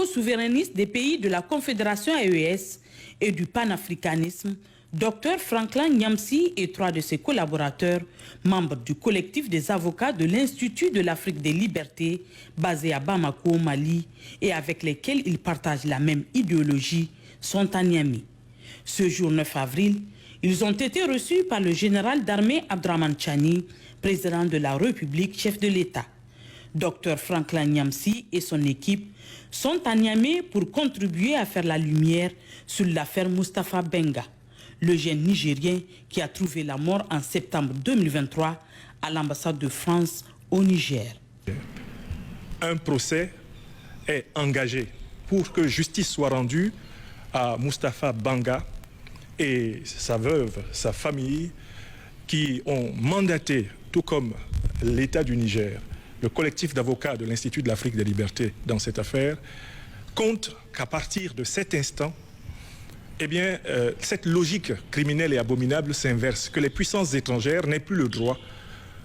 éco-souverainiste des pays de la Confédération AES et du panafricanisme, Dr Franklin Nyamsi et 3 de ses collaborateurs, membres du collectif des avocats de l'Institut de l'Afrique des Libertés, basé à Bamako, au Mali, et avec lesquels ils partagent la même idéologie, sont à Niamey. Ce jour 9 avril, ils ont été reçus par le général d'armée Abdraman Chani, président de la République, chef de l'État. Dr Franklin Nyamsi et son équipe sont à Niamey pour contribuer à faire la lumière sur l'affaire Mustapha Benga, le jeune Nigérien qui a trouvé la mort en septembre 2023 à l'ambassade de France au Niger. Un procès est engagé pour que justice soit rendue à Mustapha Benga et sa veuve, sa famille, qui ont mandaté, tout comme l'État du Niger, le collectif d'avocats de l'Institut de l'Afrique des Libertés dans cette affaire, compte qu'à partir de cet instant, cette logique criminelle et abominable s'inverse, que les puissances étrangères n'aient plus le droit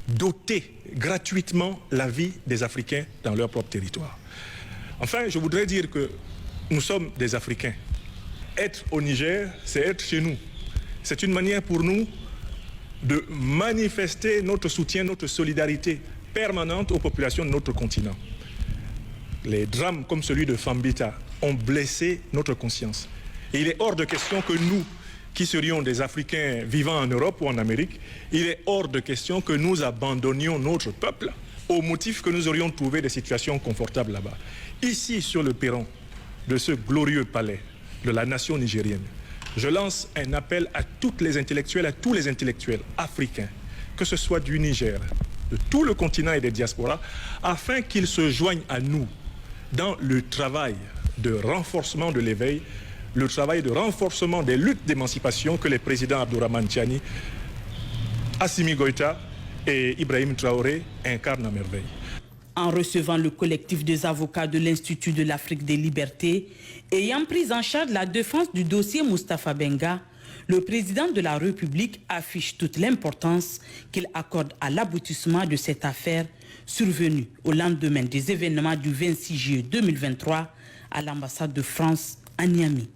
d'ôter gratuitement la vie des Africains dans leur propre territoire. Enfin, je voudrais dire que nous sommes des Africains. Être au Niger, c'est être chez nous. C'est une manière pour nous de manifester notre soutien, notre solidarité permanente aux populations de notre continent. Les drames comme celui de Fambita ont blessé notre conscience. Et il est hors de question que nous, qui serions des Africains vivant en Europe ou en Amérique, il est hors de question que nous abandonnions notre peuple au motif que nous aurions trouvé des situations confortables là-bas. Ici, sur le perron de ce glorieux palais de la nation nigérienne, je lance un appel à toutes les intellectuels, à tous les intellectuels africains, que ce soit du Niger, de tout le continent et des diasporas, afin qu'ils se joignent à nous dans le travail de renforcement de l'éveil, le travail de renforcement des luttes d'émancipation que les présidents Abdourahmane Tiani, Assimi Goïta et Ibrahim Traoré incarnent à merveille. En recevant le collectif des avocats de l'Institut de l'Afrique des Libertés, ayant pris en charge la défense du dossier Mustapha Benga, le président de la République affiche toute l'importance qu'il accorde à l'aboutissement de cette affaire survenue au lendemain des événements du 26 juillet 2023 à l'ambassade de France à Niamey.